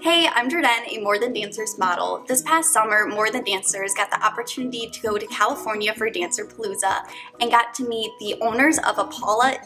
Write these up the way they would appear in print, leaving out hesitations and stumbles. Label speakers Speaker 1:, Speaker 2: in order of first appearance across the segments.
Speaker 1: Hey, I'm Jordenne, a More Than Dancers model. This past summer, More Than Dancers got the opportunity to go to California for Dancerpalooza and got to meet the owners of Apolla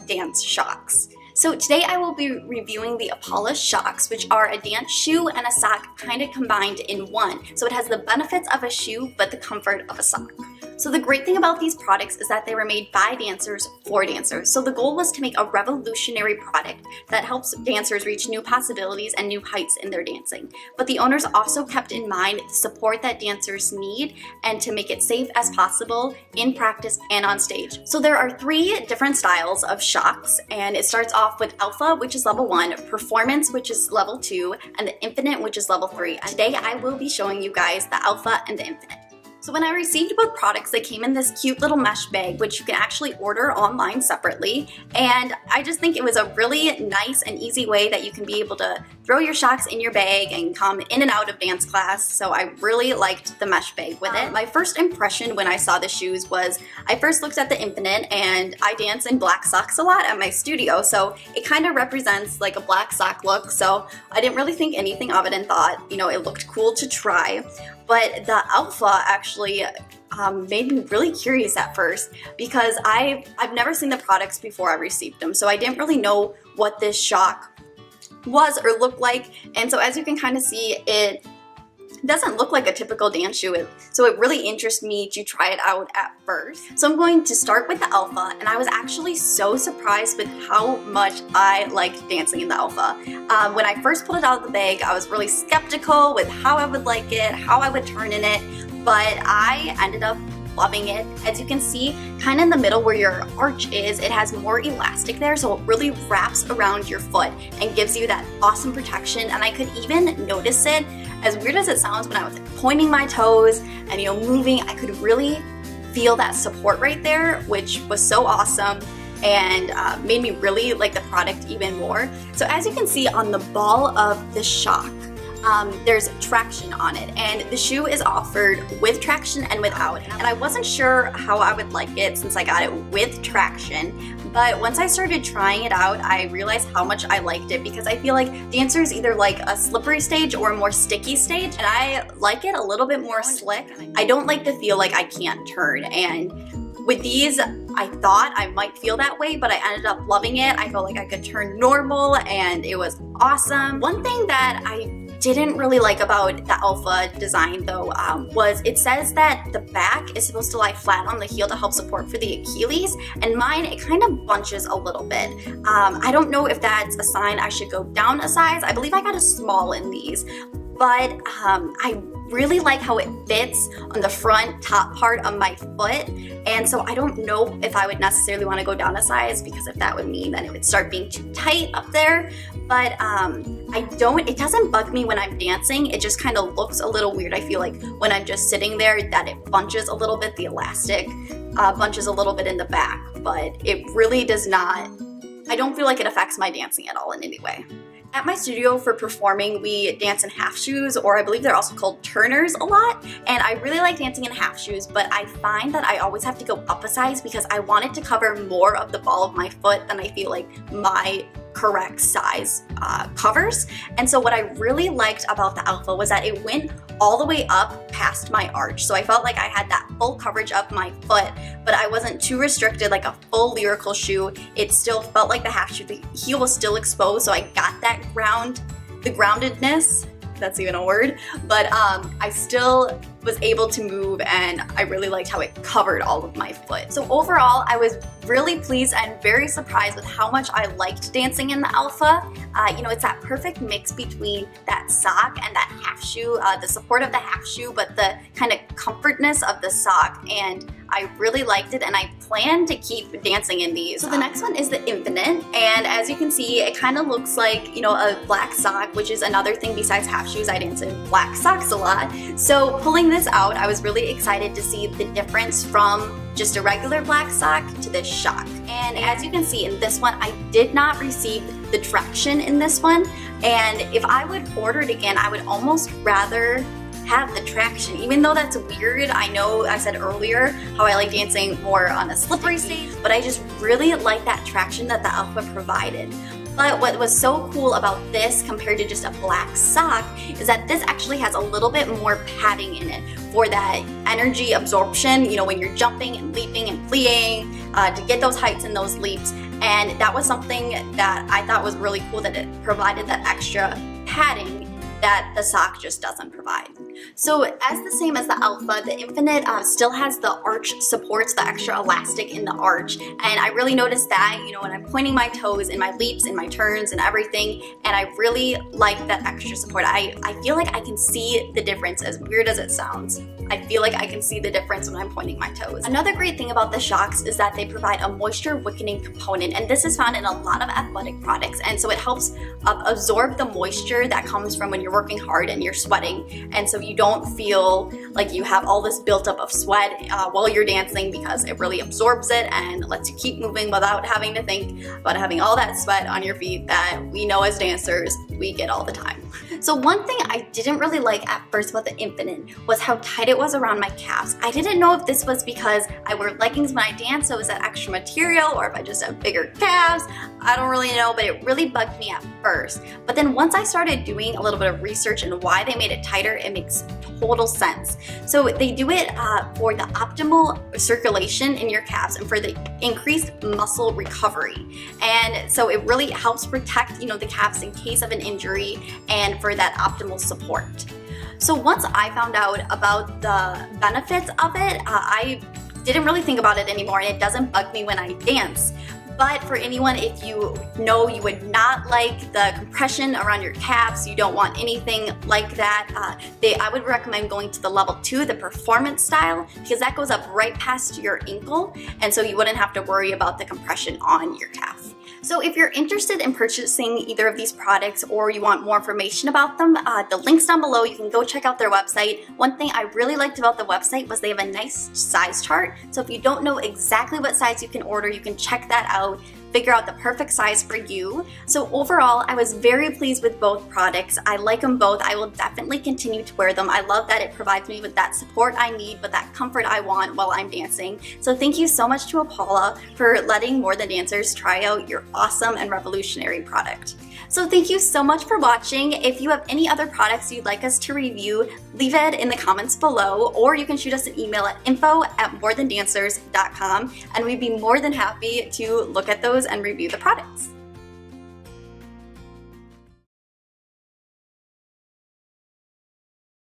Speaker 1: Shocks. So today I will be reviewing the Apolla Shocks, which are a dance shoe and a sock kind of combined in one. So it has the benefits of a shoe, but the comfort of a sock. So the great thing about these products is that they were made by dancers for dancers. So the goal was to make a revolutionary product that helps dancers reach new possibilities and new heights in their dancing. But the owners also kept in mind the support that dancers need and to make it safe as possible in practice and on stage. So there are 3 different styles of shocks, and it starts off with Alpha, which is level 1, Performance, which is level 2, and the Infinite, which is level 3. And today I will be showing you guys the Alpha and the Infinite. So when I received both products, they came in this cute little mesh bag, which you can actually order online separately. And I just think it was a really nice and easy way that you can be able to throw your shocks in your bag and come in and out of dance class. So I really liked the mesh bag with it. My first impression when I saw the shoes was I first looked at the Infinite, and I dance in black socks a lot at my studio. So it kind of represents like a black sock look. So I didn't really think anything of it and thought, you know, it looked cool to try. But the Alpha actually made me really curious at first because I've never seen the products before I received them, so I didn't really know what this shock was or looked like. And so as you can kind of see, it doesn't look like a typical dance shoe, so it really interests me to try it out at first. So I'm going to start with the Alpha, and I was actually so surprised with how much I liked dancing in the Alpha. When I first pulled it out of the bag, I was really skeptical with how I would like it, how I would turn in it, but I ended up loving it. As you can see, kind of in the middle where your arch is, it has more elastic there, so it really wraps around your foot and gives you that awesome protection. And I could even notice it, as weird as it sounds, when I was pointing my toes and moving, I could really feel that support right there, which was so awesome and made me really like the product even more. So as you can see on the ball of the shock, there's traction on it, and the shoe is offered with traction and without. And I wasn't sure how I would like it since I got it with traction, but once I started trying it out, I realized how much I liked it because I feel like dancers either like a slippery stage or a more sticky stage, and I like it a little bit more slick. I don't like to feel like I can't turn, and with these, I thought I might feel that way, but I ended up loving it. I felt like I could turn normal, and it was awesome. One thing that I didn't really like about the Alpha design though was it says that the back is supposed to lie flat on the heel to help support for the Achilles, and mine, it kind of bunches a little bit. I don't know if that's a sign I should go down a size. I believe I got a small in these, but I really like how it fits on the front top part of my foot, and so I don't know if I would necessarily want to go down a size, because if that would mean that it would start being too tight up there. But it doesn't bug me when I'm dancing. It just kind of looks a little weird. I feel like when I'm just sitting there that it bunches a little bit, the elastic bunches a little bit in the back, but it really does not, I don't feel like it affects my dancing at all in any way. At my studio for performing, we dance in half shoes, or I believe they're also called turners a lot, and I really like dancing in half shoes, but I find that I always have to go up a size because I want it to cover more of the ball of my foot than I feel like my correct size covers. And so what I really liked about the Alpha was that it went all the way up past my arch, so I felt like I had that full coverage of my foot, but I wasn't too restricted like a full lyrical shoe. It still felt like the half shoe. The heel was still exposed, so I got that the groundedness, that's even a word, but I still was able to move, and I really liked how it covered all of my foot. So overall, I was really pleased and very surprised with how much I liked dancing in the Alpha. It's that perfect mix between that sock and that half shoe, the support of the half shoe, but the kind of comfortness of the sock, and I really liked it, and I plan to keep dancing in these. So the next one is the Infinite, and as you can see, it kind of looks like, a black sock, which is another thing besides half shoes. I dance in black socks a lot. So pulling this out, I was really excited to see the difference from just a regular black sock to this shock. And as you can see in this one, I did not receive the traction in this one, and if I would order it again, I would almost rather have the traction, even though that's weird. I know I said earlier how I like dancing more on a slippery stage, but I just really like that traction that the Alpha provided. But what was so cool about this compared to just a black sock is that this actually has a little bit more padding in it for that energy absorption, you know, when you're jumping and leaping and fleeing to get those heights and those leaps. And that was something that I thought was really cool, that it provided that extra padding that the sock just doesn't provide. So as the same as the Alpha, the Infinite still has the arch supports, the extra elastic in the arch. And I really noticed that, you know, when I'm pointing my toes in my leaps and my turns and everything, and I really like that extra support. I feel like I can see the difference, as weird as it sounds. I feel like I can see the difference when I'm pointing my toes. Another great thing about the Shocks is that they provide a moisture wickening component, and this is found in a lot of athletic products, and so it helps absorb the moisture that comes from when you're working hard and you're sweating, and so you don't feel like you have all this buildup of sweat while you're dancing, because it really absorbs it and lets you keep moving without having to think about having all that sweat on your feet that we know as dancers we get all the time. So one thing I didn't really like at first about the Infinite was how tight it was around my calves. I didn't know if this was because I wear leggings when I dance, so is that extra material, or if I just have bigger calves. I don't really know, but it really bugged me at first. But then once I started doing a little bit of research into why they made it tighter, it makes total sense. So they do it for the optimal circulation in your calves and for the increased muscle recovery. And so it really helps protect, you know, the calves in case of an injury and for that optimal support. So once I found out about the benefits of it, I didn't really think about it anymore, and it doesn't bug me when I dance. But for anyone, if you know you would not like the compression around your calves, you don't want anything like that, I would recommend going to the level 2, the performance style, because that goes up right past your ankle, and so you wouldn't have to worry about the compression on your calf. So if you're interested in purchasing either of these products, or you want more information about them, the link's down below. You can go check out their website. One thing I really liked about the website was they have a nice size chart. So if you don't know exactly what size you can order, you can check that out, figure out the perfect size for you. So overall, I was very pleased with both products. I like them both. I will definitely continue to wear them. I love that it provides me with that support I need, with that comfort I want while I'm dancing. So thank you so much to Apolla for letting More Than Dancers try out your awesome and revolutionary product. So thank you so much for watching. If you have any other products you'd like us to review, leave it in the comments below, or you can shoot us an email at info@morethandancers.com, and we'd be more than happy to look at those and review the products.